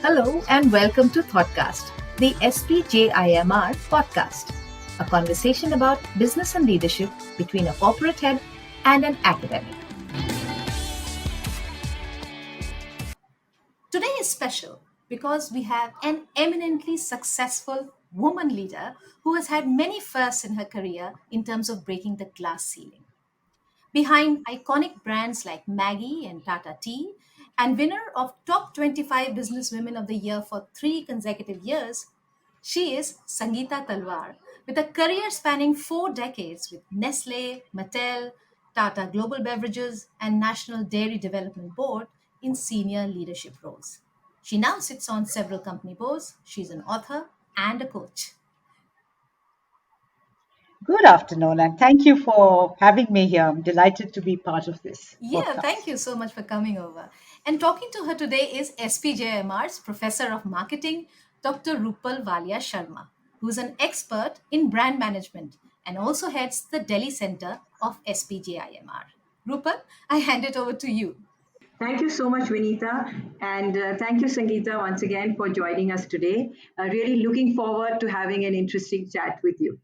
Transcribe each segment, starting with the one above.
Hello and welcome to ThoughtCast, the SPJIMR podcast, a conversation about business and leadership between a corporate head and an academic. Today is special because we have an eminently successful woman leader who has had many firsts in her career in terms of breaking the glass ceiling. Behind iconic brands like Maggi and Tata Tea, and winner of Top 25 Businesswomen of the Year for 3 consecutive years, she is Sangeeta Talwar, with a career spanning 4 decades with Nestle, Mattel, Tata Global Beverages, and National Dairy Development Board in senior leadership roles. She now sits on several company boards. She's an author and a coach. Good afternoon, and thank you for having me here. I'm delighted to be part of this Yeah, thank podcast. you so much for coming over. And talking to her today is SPJIMR's Professor of Marketing, Dr. Ruppal Walia Sharma, who's an expert in brand management and also heads the Delhi Center of SPJIMR. Rupal, I hand it over to you. Thank you so much, Vinita. And thank you, Sangeeta, once again for joining us today. Really looking forward to having an interesting chat with you.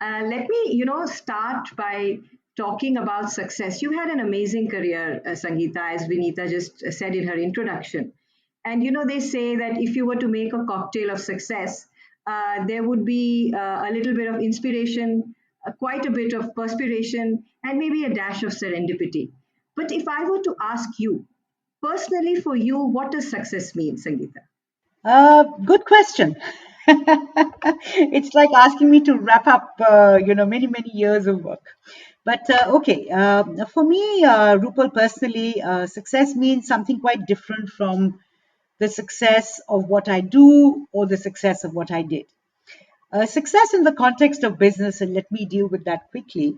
Let me, start by talking about success. You had an amazing career, Sangeeta, as Vinita just said in her introduction. And, they say that if you were to make a cocktail of success, there would be a little bit of inspiration, quite a bit of perspiration, and maybe a dash of serendipity. But if I were to ask you, personally for you, what does success mean, Sangeeta? Good question. It's like asking me to wrap up, many years of work. But okay, for me, Rupal, personally, success means something quite different from the success of what I do or the success of what I did. Success in the context of business, and let me deal with that quickly,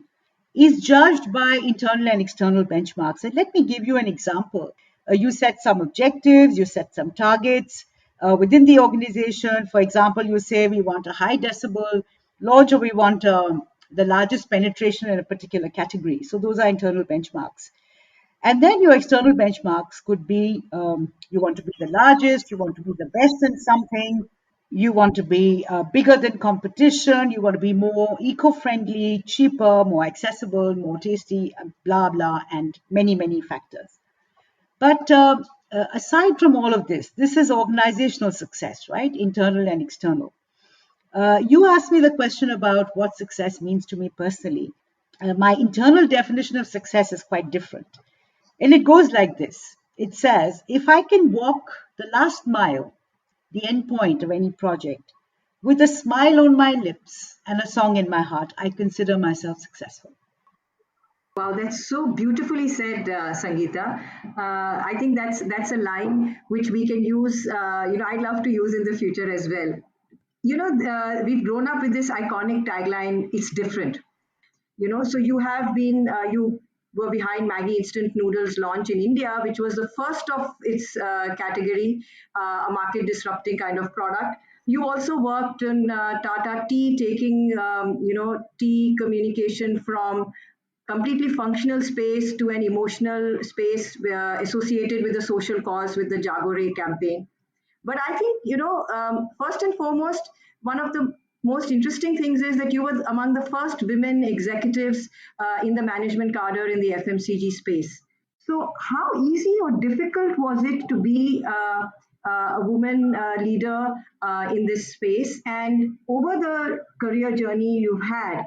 is judged by internal and external benchmarks. And let me give you an example. You set some objectives, you set some targets within the organization. For example, you say we want a high decibel launch or we want the largest penetration in a particular category. So those are internal benchmarks. And then your external benchmarks could be you want to be the largest, you want to be the best in something, you want to be bigger than competition, you want to be more eco-friendly, cheaper, more accessible, more tasty, blah, blah, and many factors. But aside from all of this, this is organizational success, right? Internal and external. You asked me the question about what success means to me personally. My internal definition of success is quite different. And it goes like this. It says, if I can walk the last mile, the end point of any project, with a smile on my lips and a song in my heart, I consider myself successful. Wow, that's so beautifully said, Sangeeta. I think that's a line which we can use. I'd love to use in the future as well. We've grown up with this iconic tagline. It's different. So you were behind Maggi instant noodles launch in India, which was the first of its category, a market disrupting kind of product. You also worked in Tata Tea, taking tea communication from completely functional space to an emotional space associated with the social cause with the Jagore campaign. But I think, first and foremost, one of the most interesting things is that you were among the first women executives in the management cadre in the FMCG space. So, how easy or difficult was it to be a woman leader in this space? And over the career journey you've had,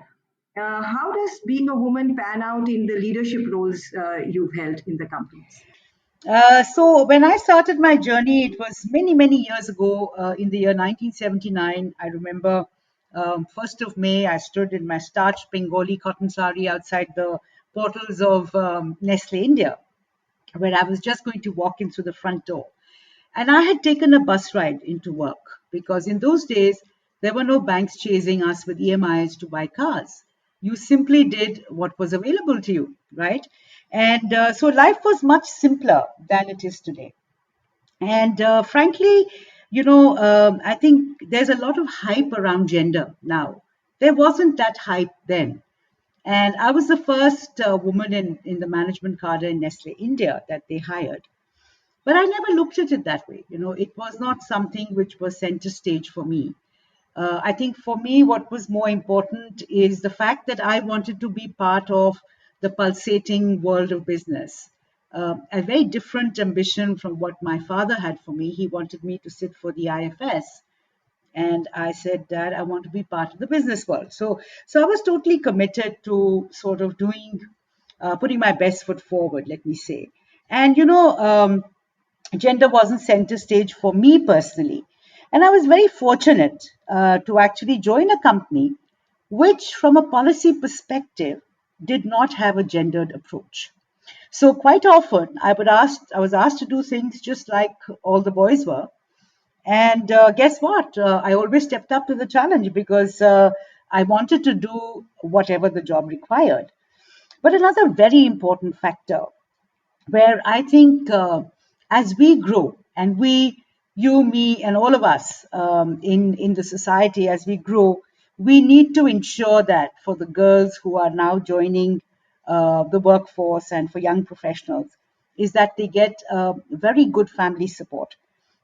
how does being a woman pan out in the leadership roles you've held in the companies? So when I started my journey, it was many years ago in the year 1979. I remember 1st of May, I stood in my starched Bengali cotton sari outside the portals of Nestle India, where I was just going to walk in through the front door. And I had taken a bus ride into work because in those days, there were no banks chasing us with EMIs to buy cars. You simply did what was available to you, right? And so life was much simpler than it is today. And frankly, I think there's a lot of hype around gender now. There wasn't that hype then. And I was the first woman in the management cadre in Nestle India that they hired. But I never looked at it that way. It was not something which was center stage for me. I think for me, what was more important is the fact that I wanted to be part of the pulsating world of business. A very different ambition from what my father had for me. He wanted me to sit for the IFS. And I said, Dad, I want to be part of the business world. So I was totally committed to sort of putting my best foot forward, let me say. And, gender wasn't center stage for me personally. And I was very fortunate to actually join a company which, from a policy perspective, did not have a gendered approach. So quite often, I was asked to do things just like all the boys were. And guess what? I always stepped up to the challenge because I wanted to do whatever the job required. But another very important factor where I think as we grow and you, me, and all of us in the society, as we grow, we need to ensure that for the girls who are now joining the workforce and for young professionals, is that they get very good family support.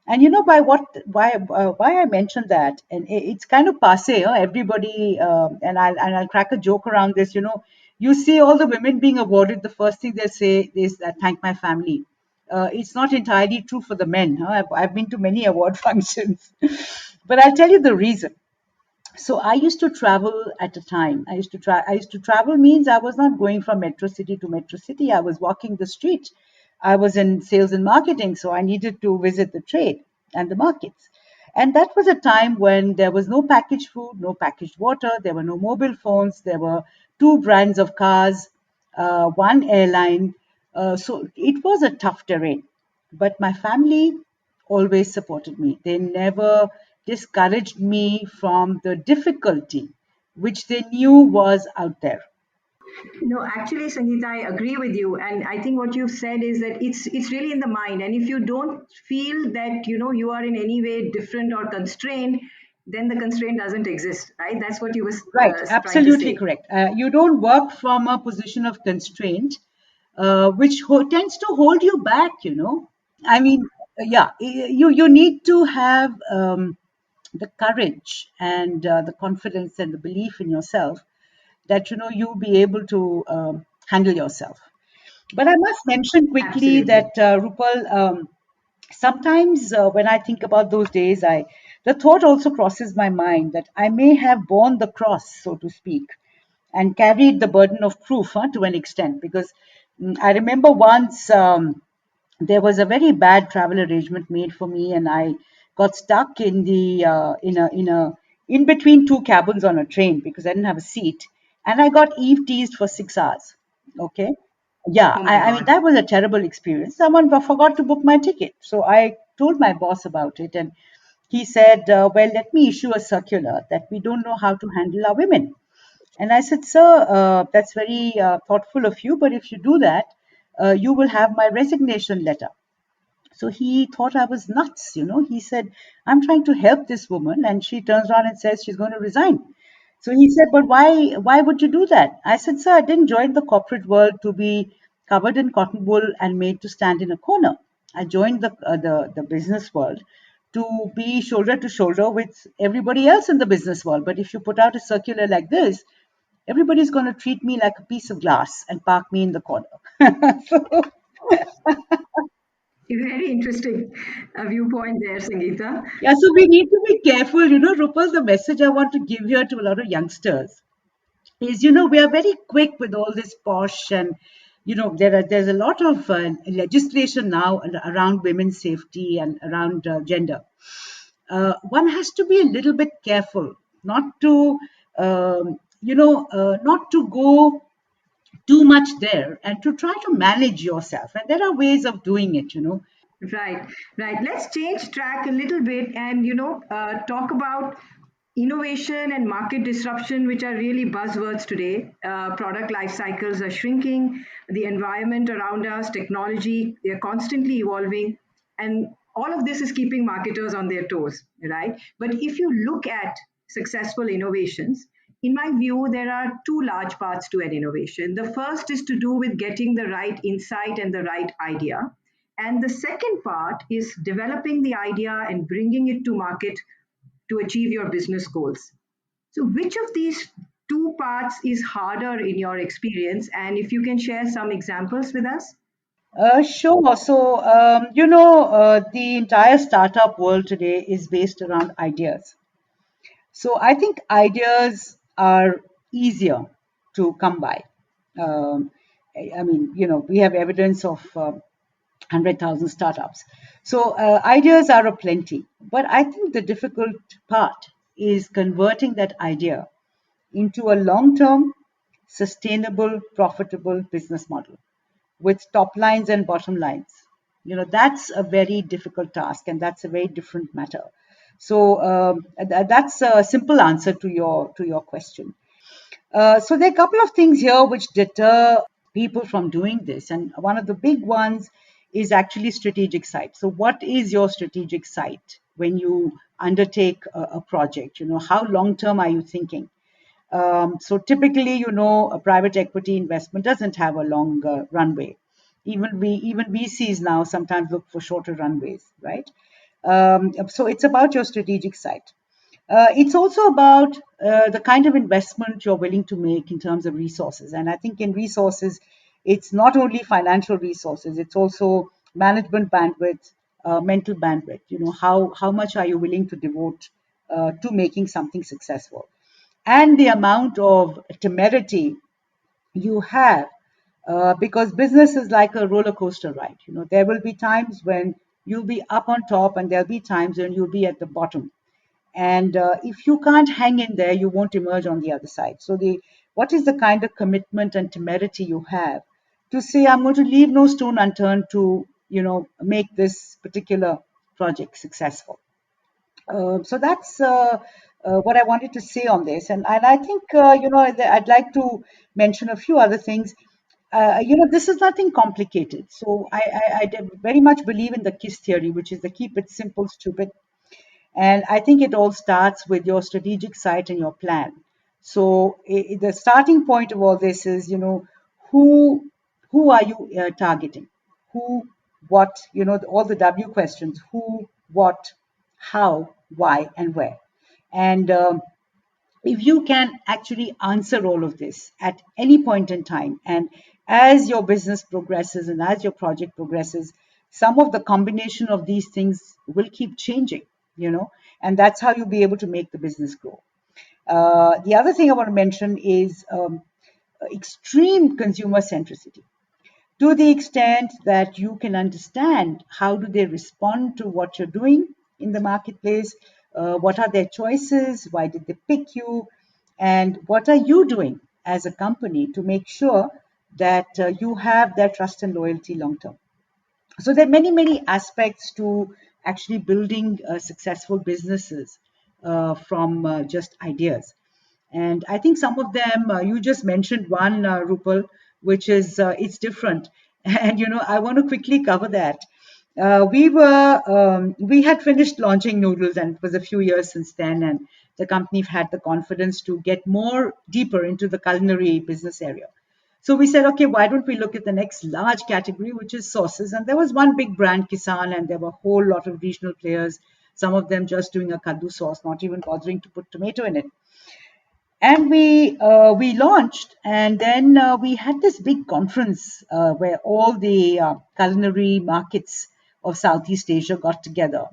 And why I mentioned that, and it's kind of passe. Everybody, and I'll crack a joke around this. You see all the women being awarded. The first thing they say is that thank my family. It's not entirely true for the men. Huh? I've been to many award functions, but I'll tell you the reason. So I used to travel at a time. I used to travel means I was not going from metro city to metro city. I was walking the street. I was in sales and marketing, so I needed to visit the trade and the markets. And that was a time when there was no packaged food, no packaged water, there were no mobile phones, there were two brands of cars, one airline. So it was a tough terrain. But my family always supported me. They never discouraged me from the difficulty which they knew was out there. No, actually, Sangeeta, I agree with you, and I think what you've said is that it's really in the mind, and if you don't feel that you are in any way different or constrained, then the constraint doesn't exist, right? That's what you were Right, trying to absolutely say. correct. You don't work from a position of constraint, which tends to hold you back. I mean, yeah, you need to have the courage and the confidence and the belief in yourself that you'll be able to handle yourself. But I must mention quickly Absolutely. that Rupal, sometimes when I think about those days, I the thought also crosses my mind that I may have borne the cross, so to speak, and carried the burden of proof to an extent. Because I remember once there was a very bad travel arrangement made for me, and I got stuck in the in between two cabins on a train because I didn't have a seat, and I got eve teased for 6 hours. Okay, yeah, Oh my I mean, God. that was a terrible experience. Someone forgot to book my ticket. So I told my boss about it, and he said, well, let me issue a circular that we don't know how to handle our women. And I said, sir, that's very thoughtful of you, but if you do that, you will have my resignation letter. So he thought I was nuts. He said, I'm trying to help this woman, and she turns around and says she's going to resign. So he said, but why would you do that? I said, sir, I didn't join the corporate world to be covered in cotton wool and made to stand in a corner. I joined the business world to be shoulder to shoulder with everybody else in the business world. But if you put out a circular like this, everybody's going to treat me like a piece of glass and park me in the corner. So, Very interesting viewpoint there, Sangeeta. yeah, so we need to be careful. Rupal, the message I want to give here to a lot of youngsters is we are very quick with all this posh, and there's a lot of legislation now around women's safety and around gender. One has to be a little bit careful not to not to go too much there, and to try to manage yourself, and there are ways of doing it. Right, right. Let's change track a little bit and talk about innovation and market disruption, which are really buzzwords today. Product life cycles are shrinking, the environment around us, technology, they are constantly evolving, and all of this is keeping marketers on their toes, right? But if you look at successful innovations, in my view, there are two large parts to an innovation. The first is to do with getting the right insight and the right idea, And the second part is developing the idea and bringing it to market to achieve your business goals. So, which of these two parts is harder in your experience? And if you can share some examples with us? Sure. So, the entire startup world today is based around ideas. So, I think ideas are easier to come by. Um, we have evidence of 100,000 startups. So, ideas are aplenty. But I think the difficult part is converting that idea into a long term, sustainable, profitable business model with top lines and bottom lines. That's a very difficult task, and that's a very different matter. So that's a simple answer to your question. So there are a couple of things here which deter people from doing this, and one of the big ones is actually strategic sight. So what is your strategic sight when you undertake a project? How long term are you thinking? So typically, a private equity investment doesn't have a long runway. Even VCs now sometimes look for shorter runways, right? So it's about your strategic site. It's also about the kind of investment you're willing to make in terms of resources. And I think in resources, it's not only financial resources; it's also management bandwidth, mental bandwidth. How much are you willing to devote to making something successful? And the amount of temerity you have, because business is like a roller coaster ride. There will be times when you'll be up on top, and there'll be times when you'll be at the bottom. And if you can't hang in there, you won't emerge on the other side. So, what is the kind of commitment and temerity you have to say, I'm going to leave no stone unturned to make this particular project successful? So that's what I wanted to say on this, and I think I'd like to mention a few other things. This is nothing complicated. So I very much believe in the KISS theory, which is the keep it simple, stupid. And I think it all starts with your strategic sight and your plan. So the starting point of all this is, who who are you targeting? Who, what, all the W questions: who, what, how, why, and where. And if you can actually answer all of this at any point in time, and as your business progresses and as your project progresses, some of the combination of these things will keep changing, and that's how you'll be able to make the business grow. The other thing I want to mention is extreme consumer centricity, to the extent that you can understand how do they respond to what you're doing in the marketplace, what are their choices, why did they pick you, and what are you doing as a company to make sure that you have their trust and loyalty long term. So there are many aspects to actually building successful businesses from just ideas. And I think some of them, you just mentioned one, Rupal, which is it's different. And I want to quickly cover that. We had finished launching noodles, and it was a few years since then, and the company had the confidence to get more deeper into the culinary business area. So we said, okay, why don't we look at the next large category, which is sauces? And there was one big brand, Kisan, and there were a whole lot of regional players, some of them just doing a kaddu sauce, not even bothering to put tomato in it. And we launched, and then we had this big conference where all the culinary markets of Southeast Asia got together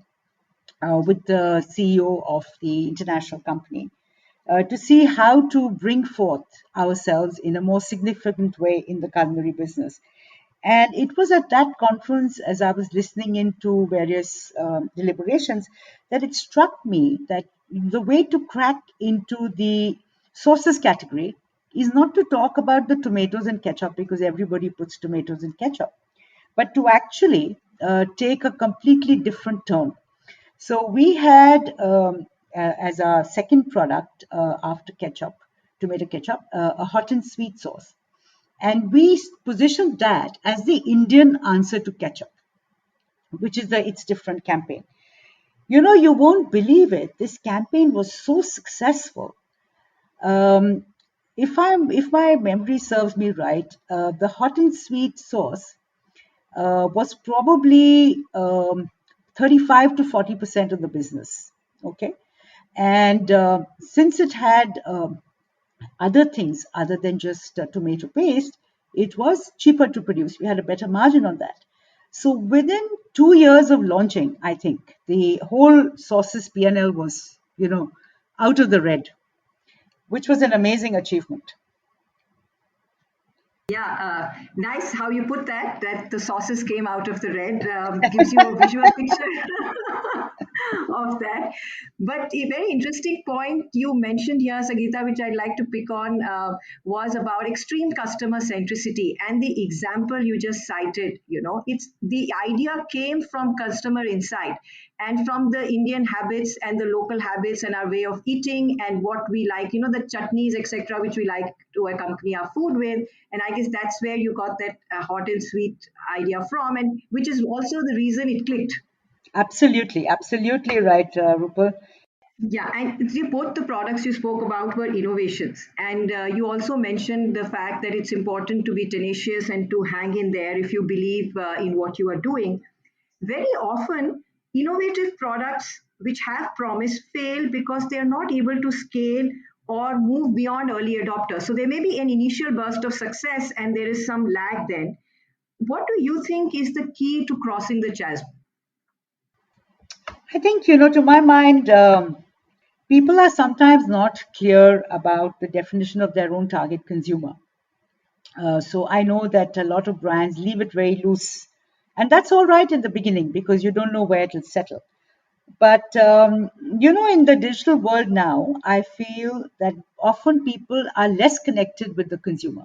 with the CEO of the international company to see how to bring forth ourselves in a more significant way in the culinary business. And it was at that conference, as I was listening into various deliberations, that it struck me that the way to crack into the sauces category is not to talk about the tomatoes and ketchup, because everybody puts tomatoes in ketchup, but to actually take a completely different turn. So we had, as our second product after ketchup, tomato ketchup, a hot and sweet sauce. And we positioned that as the Indian answer to ketchup, which is the It's Different campaign. You won't believe it. This campaign was so successful. Um, if my memory serves me right, the hot and sweet sauce was probably 35 to 40% of the business. Okay. And since it had other things other than just tomato paste, it was cheaper to produce. We had a better margin on that. So within 2 years of launching, I think the whole sauces P&L was, out of the red, which was an amazing achievement. Yeah, nice how you put that, that the sauces came out of the red, gives you a visual picture of that. But a very interesting point you mentioned here, Sangeeta, which I'd like to pick on, was about extreme customer centricity. And the example you just cited, it's the idea came from customer insight and from the Indian habits and the local habits and our way of eating and what we like, the chutneys, etc., which we like to accompany our food with. And I guess that's where you got that hot and sweet idea from, and which is also the reason it clicked. Absolutely, absolutely right, Rupal. Yeah, and both the products you spoke about were innovations. And you also mentioned the fact that it's important to be tenacious and to hang in there if you believe in what you are doing. Very often, innovative products which have promise fail because they are not able to scale or move beyond early adopters. So there may be an initial burst of success and there is some lag then. What do you think is the key to crossing the chasm? I think, to my mind, people are sometimes not clear about the definition of their own target consumer. So I know that a lot of brands leave it very loose. And that's all right in the beginning because you don't know where it'll settle. But, in the digital world now, I feel that often people are less connected with the consumer.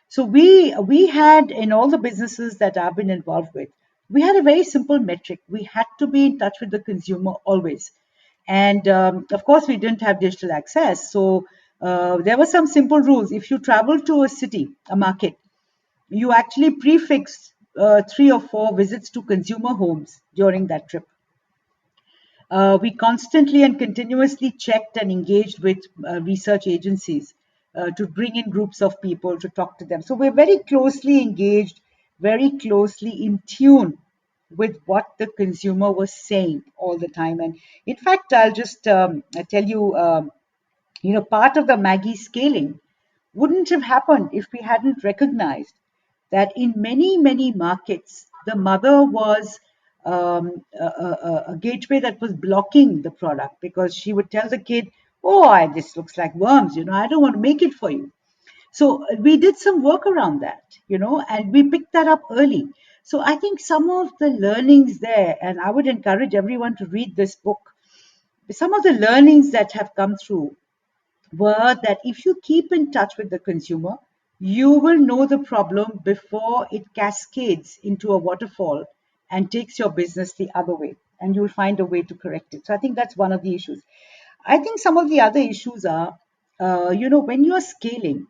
So we had in all the businesses that I've been involved with, we had a very simple metric. We had to be in touch with the consumer always, and of course we didn't have digital access. So there were some simple rules. If you travel to a city, a market, you actually prefix 3 or 4 visits to consumer homes during that trip. We constantly and continuously checked and engaged with research agencies to bring in groups of people to talk to them. So we're very closely engaged, very closely in tune with what the consumer was saying all the time. And in fact, I'll just tell you, part of the Maggi scaling wouldn't have happened if we hadn't recognized that in many, many markets, the mother was a gateway that was blocking the product because she would tell the kid, "Oh, this looks like worms, I don't want to make it for you." So we did some work around that, and we picked that up early. So I think some of the learnings there, and I would encourage everyone to read this book, some of the learnings that have come through were that if you keep in touch with the consumer, you will know the problem before it cascades into a waterfall and takes your business the other way, and you'll find a way to correct it. So I think that's one of the issues. I think some of the other issues are, when you're scaling,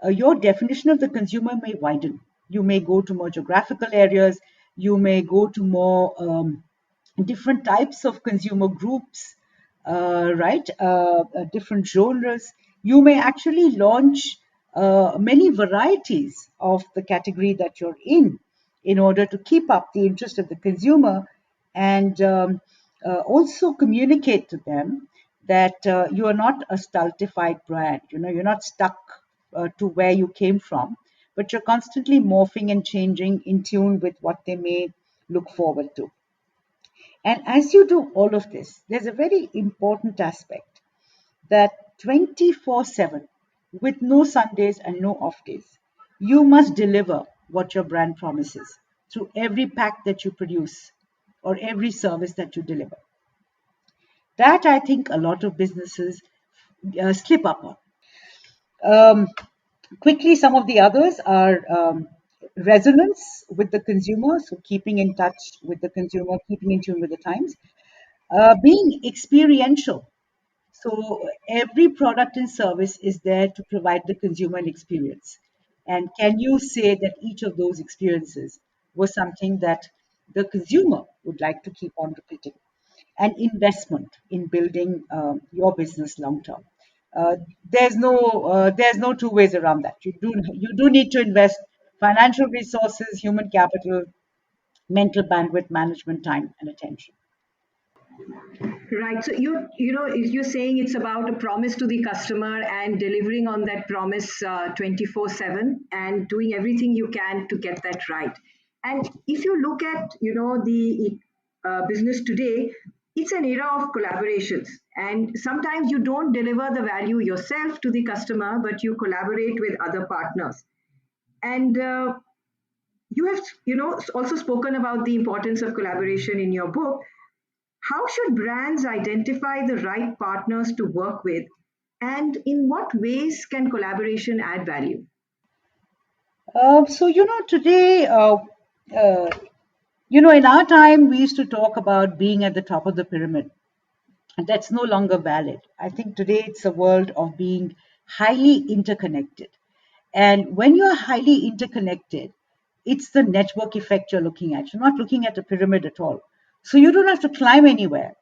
your definition of the consumer may widen. You may go to more geographical areas, you may go to more different types of consumer groups, right? Different genres. You may actually launch many varieties of the category that you're in order to keep up the interest of the consumer and also communicate to them that you are not a stultified brand. You're not stuck to where you came from, but you're constantly morphing and changing in tune with what they may look forward to. And as you do all of this, there's a very important aspect that 24/7, with no Sundays and no off days, you must deliver what your brand promises through every pack that you produce or every service that you deliver. That I think a lot of businesses slip up on. Um, Quickly, some of the others are resonance with the consumer, so keeping in touch with the consumer, keeping in tune with the times, being experiential. So every product and service is there to provide the consumer an experience. And can you say that each of those experiences was something that the consumer would like to keep on repeating? And investment in building your business long term. Uh, there's no two ways around that. You do need to invest financial resources, human capital, mental bandwidth management, time, and attention. Right. So you're saying it's about a promise to the customer and delivering on that promise 24/7 and doing everything you can to get that right. And if you look at the business today, it's an era of collaborations. And sometimes you don't deliver the value yourself to the customer, but you collaborate with other partners. And you have also spoken about the importance of collaboration in your book. How should brands identify the right partners to work with? And in what ways can collaboration add value? Today, uh, in our time, we used to talk about being at the top of the pyramid, and that's no longer valid. I think today it's a world of being highly interconnected. And when you're highly interconnected, it's the network effect you're looking at. You're not looking at a pyramid at all. So you don't have to climb anywhere.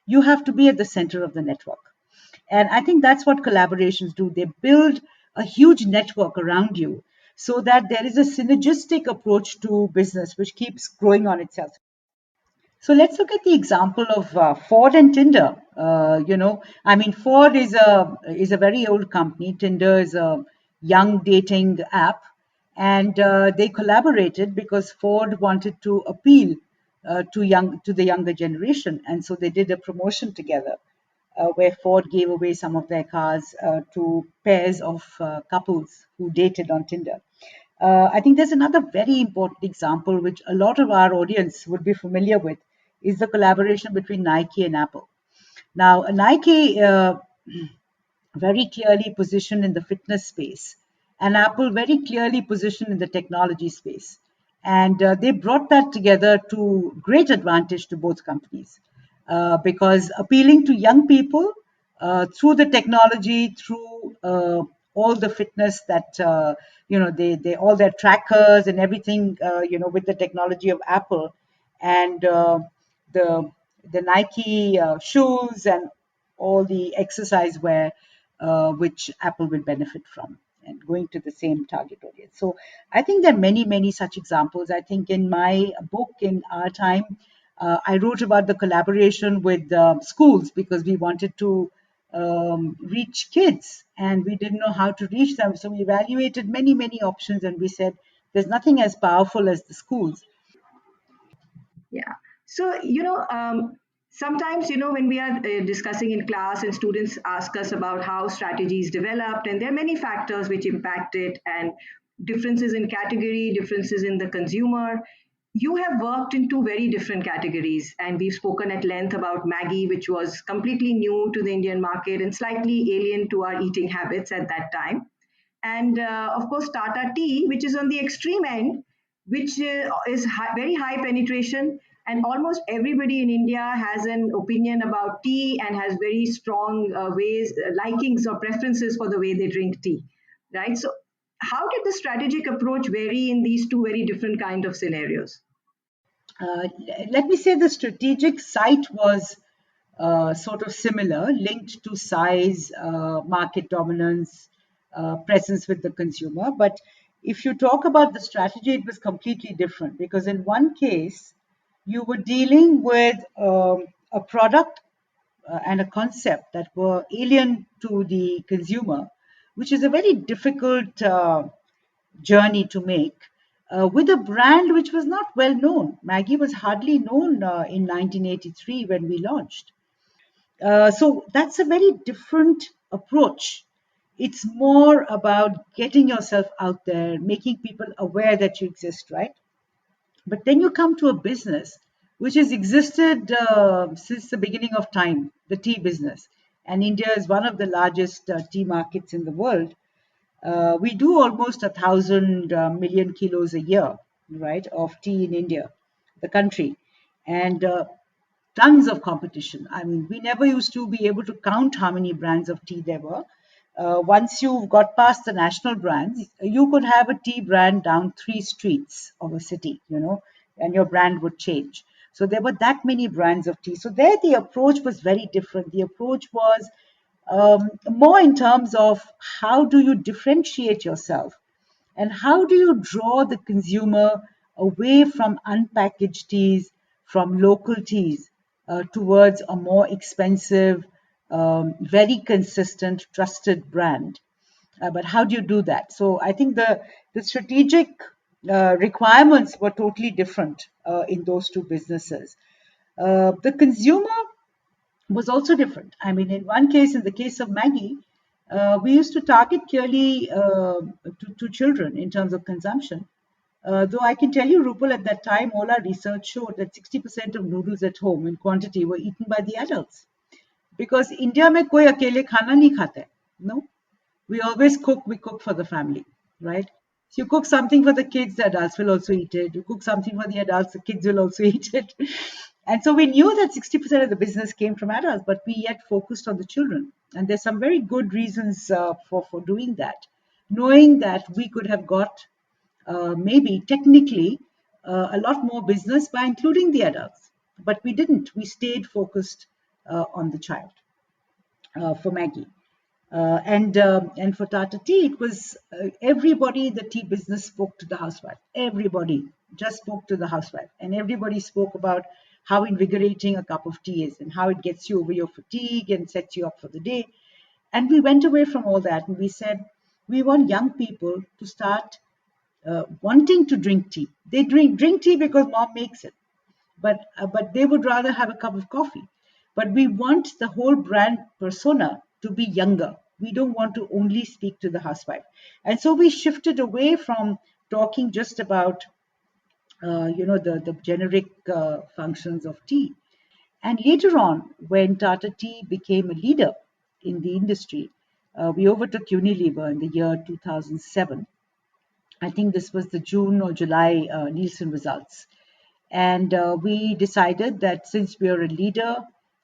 You have to be at the center of the network. And I think that's what collaborations do. They build a huge network around you so that there is a synergistic approach to business which keeps growing on itself. So let's look at the example of Ford and Tinder. Ford is a very old company. Tinder is a young dating app, and they collaborated because Ford wanted to appeal to the younger generation, and so they did a promotion together where Ford gave away some of their cars to pairs of couples who dated on Tinder. I think there's another very important example which a lot of our audience would be familiar with is the collaboration between Nike and Apple. Now, Nike very clearly positioned in the fitness space, and Apple very clearly positioned in the technology space. And they brought that together to great advantage to both companies because appealing to young people through the technology, through all the fitness that they all their trackers and everything with the technology of Apple and the the Nike shoes and all the exercise wear which Apple will benefit from and going to the same target audience. So I think there are many, many such examples. I think in my book, in our time, I wrote about the collaboration with schools because we wanted to reach kids and we didn't know how to reach them. So we evaluated many, many options and we said there's nothing as powerful as the schools. Yeah. So, sometimes, when we are discussing in class and students ask us about how strategies developed, and there are many factors which impact it, and differences in category, differences in the consumer. You have worked in two very different categories, and we've spoken at length about Maggi, which was completely new to the Indian market and slightly alien to our eating habits at that time. And of course, Tata Tea, which is on the extreme end, which is very high penetration, and almost everybody in India has an opinion about tea and has very strong ways, likings or preferences for the way they drink tea, right? So, how did the strategic approach vary in these two very different kind of scenarios? Uh, Let me say the strategic site was sort of similar, linked to size, market dominance, presence with the consumer. But if you talk about the strategy, it was completely different because in one case, you were dealing with a product and a concept that were alien to the consumer, which is a very difficult journey to make with a brand which was not well known. Maggie was hardly known in 1983 when we launched. So that's a very different approach. It's more about getting yourself out there, making people aware that you exist, right? But then you come to a business which has existed since the beginning of time, the tea business. And India is one of the largest tea markets in the world. We do almost 1,000 million kilos a year, right, of tea in India, the country, and tons of competition. I mean, we never used to be able to count how many brands of tea there were. Once you got past the national brands, you could have a tea brand down 3 streets of a city, and your brand would change. So there were that many brands of tea. So there, the approach was very different. The approach was more in terms of how do you differentiate yourself and how do you draw the consumer away from unpackaged teas, from local teas, towards a more expensive, very consistent, trusted brand. But how do you do that? So I think the strategic requirements were totally different in those two businesses. The consumer was also different. I mean, in one case, in the case of Maggie, we used to target clearly to children in terms of consumption. Though I can tell you, Rupal, at that time, all our research showed that 60% of noodles at home in quantity were eaten by the adults. Because India में कोई अकेले खाना नहीं खाता है. No, we always cook. We cook for the family, right? So you cook something for the kids, the adults will also eat it. You cook something for the adults, the kids will also eat it. And so we knew that 60% of the business came from adults, but we yet focused on the children. And there's some very good reasons for doing that, knowing that we could have got maybe technically a lot more business by including the adults, but we didn't. We stayed focused on the child for Maggie. And for Tata Tea, it was everybody in the tea business spoke to the housewife. Everybody just spoke to the housewife, and everybody spoke about how invigorating a cup of tea is and how it gets you over your fatigue and sets you up for the day. And we went away from all that and we said we want young people to start wanting to drink tea. They drink tea because mom makes it, but they would rather have a cup of coffee. But we want the whole brand persona to be younger. We don't want to only speak to the housewife, and so we shifted away from talking just about the generic functions of tea. And later on, when Tata Tea became a leader in the industry, we overtook Unilever in the year 2007. I think this was the June or July Nielsen results. And we decided that since we are a leader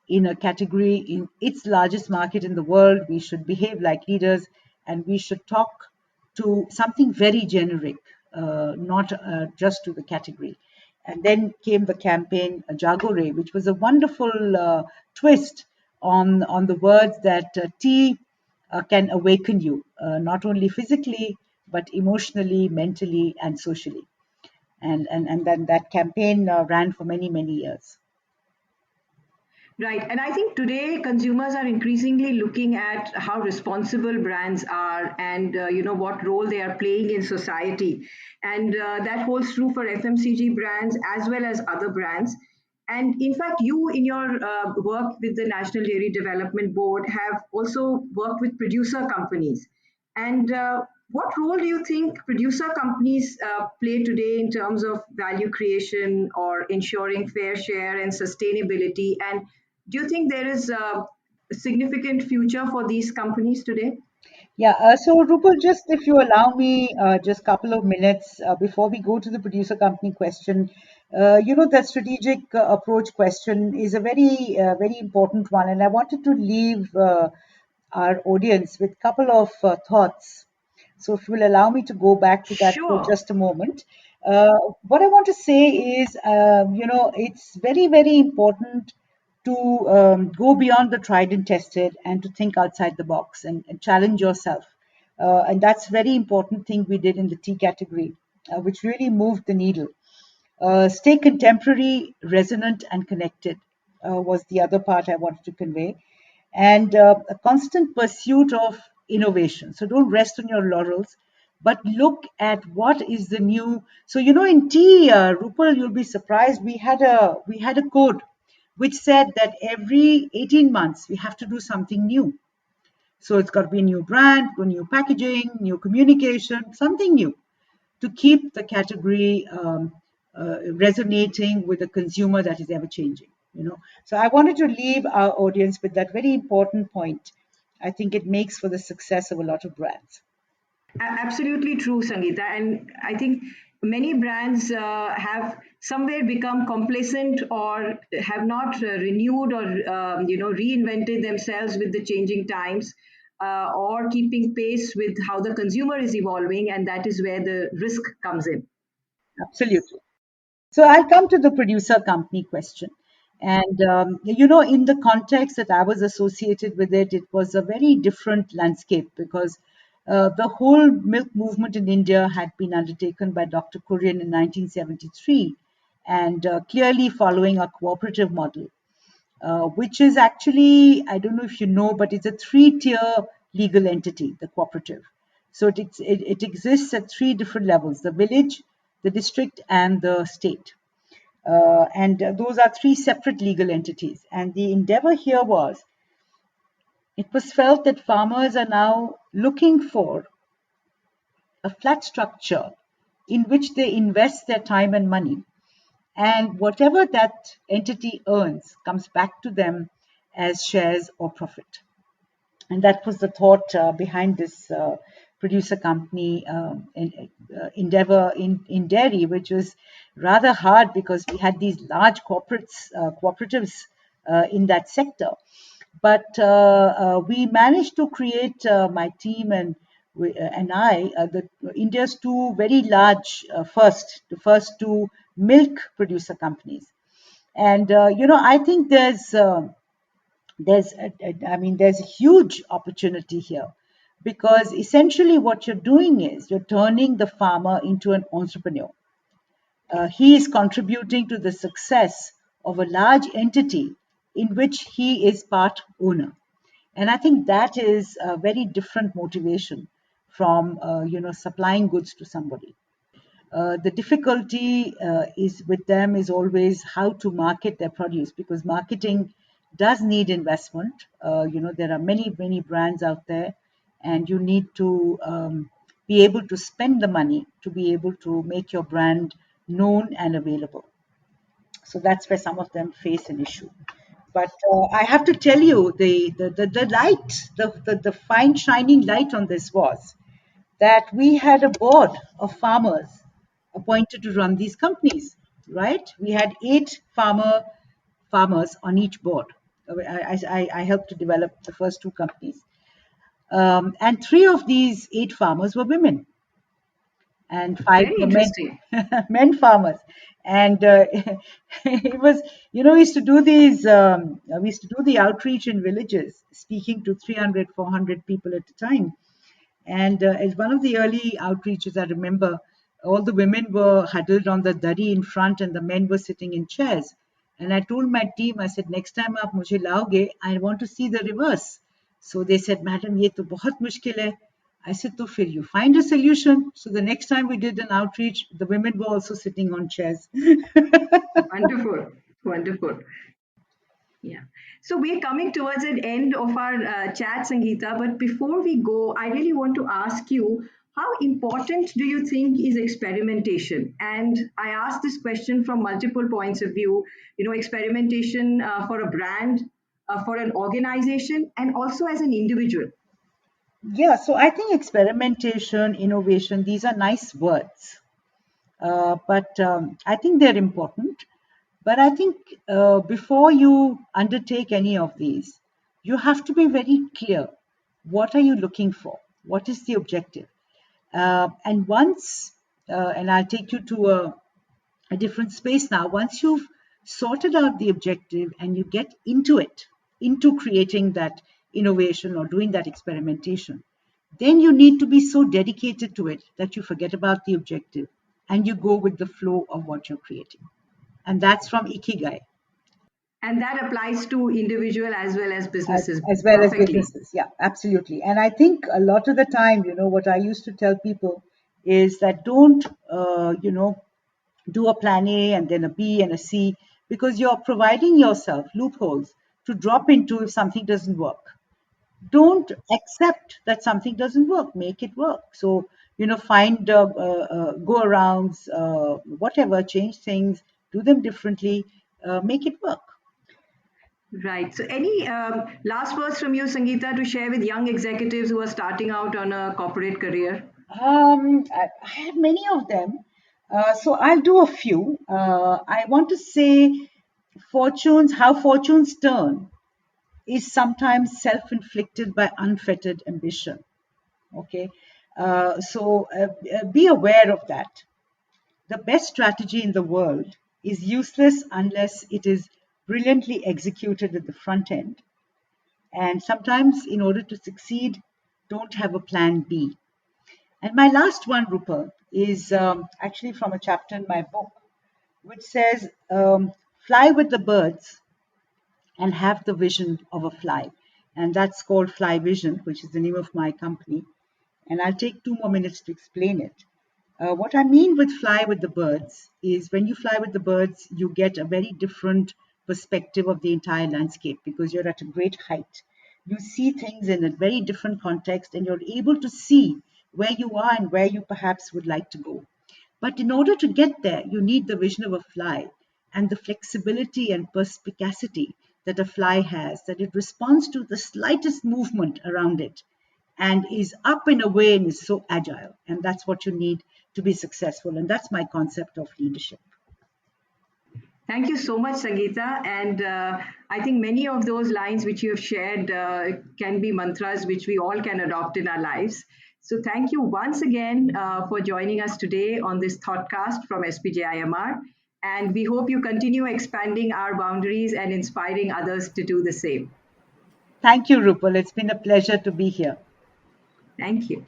in a category in its largest market in the world, we should behave like leaders and we should talk to something very generic, not just to the category. And then came the campaign Jagore, which was a wonderful twist on the words that tea can awaken you, not only physically, but emotionally, mentally, and socially. And then that campaign ran for many, many years. Right. And I think today consumers are increasingly looking at how responsible brands are and what role they are playing in society. And that holds true for FMCG brands as well as other brands. And in fact, you in your work with the National Dairy Development Board have also worked with producer companies. And what role do you think producer companies play today in terms of value creation or ensuring fair share and sustainability? And do you think there is a significant future for these companies today? Yeah, so Rupal, just if you allow me just a couple of minutes before we go to the producer company question, that strategic approach question is a very important one, and I wanted to leave our audience with a couple of thoughts. So if you will allow me to go back to that for Sure. just a moment. What I want to say is, it's very important to go beyond the tried and tested and to think outside the box and challenge yourself. And that's a very important thing we did in the tea category, which really moved the needle. Stay contemporary, resonant, and connected was the other part I wanted to convey. And a constant pursuit of innovation. So don't rest on your laurels, but look at what is the new. So in tea, Rupal, you'll be surprised. We had a code which said that every 18 months we have to do something new. So it's got to be a new brand, new packaging, new communication, something new to keep the category resonating with a consumer that is ever changing. So I wanted to leave our audience with that very important point. I think it makes for the success of a lot of brands. Absolutely true, Sangeeta. And I think many brands have somewhere become complacent or have not renewed or reinvented themselves with the changing times or keeping pace with how the consumer is evolving, and that is where the risk comes in. Absolutely. So I'll come to the producer company question. And, in the context that I was associated with it, it was a very different landscape because The whole milk movement in India had been undertaken by Dr. Kurian in 1973 and clearly following a cooperative model, which is actually, I don't know if you know, but it's a three-tier legal entity, the cooperative. So it exists at three different levels: the village, the district, and the state. And those are three separate legal entities. And the endeavor here was, it was felt that farmers are now looking for a flat structure in which they invest their time and money, and whatever that entity earns comes back to them as shares or profit. And that was the thought behind this producer company endeavor in dairy, which was rather hard because we had these large cooperatives in that sector. But we managed to create, my team and I, India's two very large the first two milk producer companies. And I think there's a huge opportunity here, because essentially what you're doing is you're turning the farmer into an entrepreneur. He is contributing to the success of a large entity in which he is part owner. And I think that is a very different motivation from supplying goods to somebody. The difficulty is with them is always how to market their produce, because marketing does need investment. There are many brands out there, and you need to be able to spend the money to be able to make your brand known and available. So that's where some of them face an issue. But I have to tell you, the light, the fine shining light on this was that we had a board of farmers appointed to run these companies, right? We had 8 farmers on each board. I helped to develop the first 2 companies. And 3 of these 8 farmers were women, and 5 Very were men, interesting. men farmers. And it was, we used to do the outreach in villages, speaking to 300, 400 people at a time. And as one of the early outreaches, I remember all the women were huddled on the dari in front and the men were sitting in chairs. And I told my team, I said, next time aap mujhe laoge, I want to see the reverse. So they said, madam, ye to bahut mushkil hai. I said, to fir you find a solution. So the next time we did an outreach, the women were also sitting on chairs. Wonderful. Wonderful. Yeah. So we're coming towards an end of our chat, Sangeeta. But before we go, I really want to ask you, how important do you think is experimentation? And I ask this question from multiple points of view. Experimentation for a brand, for an organization, and also as an individual. Yeah, so I think experimentation, innovation, these are nice words. But I think they're important. But I think before you undertake any of these, you have to be very clear. What are you looking for? What is the objective? And and I'll take you to a different space now. Once you've sorted out the objective and you get into it, into creating that innovation or doing that experimentation, then you need to be so dedicated to it that you forget about the objective and you go with the flow of what you're creating. And that's from Ikigai. And that applies to individual as well as businesses As well as perfectly. businesses. Yeah, absolutely. And I think a lot of the time, what I used to tell people is that don't, do a plan A and then a B and a C, because you're providing yourself loopholes to drop into if something doesn't work. Don't accept that something doesn't work, make it work. So, find go arounds, whatever, change things, do them differently, make it work. Right. So, any last words from you, Sangeeta, to share with young executives who are starting out on a corporate career? I have many of them. So I'll do a few. I want to say how fortunes turn is sometimes self-inflicted by unfettered ambition. Okay. Be aware of that. The best strategy in the world is useless unless it is brilliantly executed at the front end. And sometimes, in order to succeed, don't have a plan B. And my last one, Rupal, is actually from a chapter in my book, which says, fly with the birds and have the vision of a fly. And that's called Flyvision, which is the name of my company. And I'll take 2 more minutes to explain it. What I mean with fly with the birds is when you fly with the birds, you get a very different perspective of the entire landscape because you're at a great height. You see things in a very different context and you're able to see where you are and where you perhaps would like to go. But in order to get there, you need the vision of a fly and the flexibility and perspicacity that a fly has, that it responds to the slightest movement around it and is up in a way and is so agile. And that's what you need to be successful. And that's my concept of leadership. Thank you so much, Sangeeta. And I think many of those lines which you have shared can be mantras which we all can adopt in our lives. So thank you once again for joining us today on this ThoughtCast from SPJIMR. And we hope you continue expanding our boundaries and inspiring others to do the same. Thank you, Rupal. It's been a pleasure to be here. Thank you.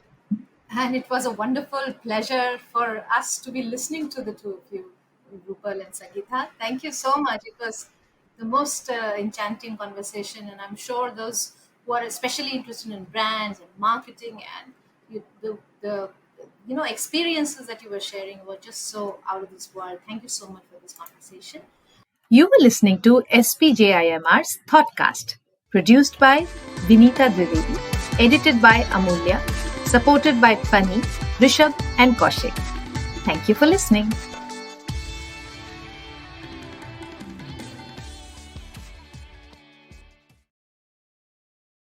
And it was a wonderful pleasure for us to be listening to the two of you, Rupal and Sangeeta. Thank you so much. It was the most enchanting conversation, and I'm sure those who are especially interested in brands and marketing and the experiences that you were sharing were just so out of this world. Thank you so much for this conversation. You were listening to SPJIMR's ThoughtCast, produced by Vinita Dwivedi, edited by Amulya, supported by Pani, Rishabh, and Kaushik. Thank you for listening.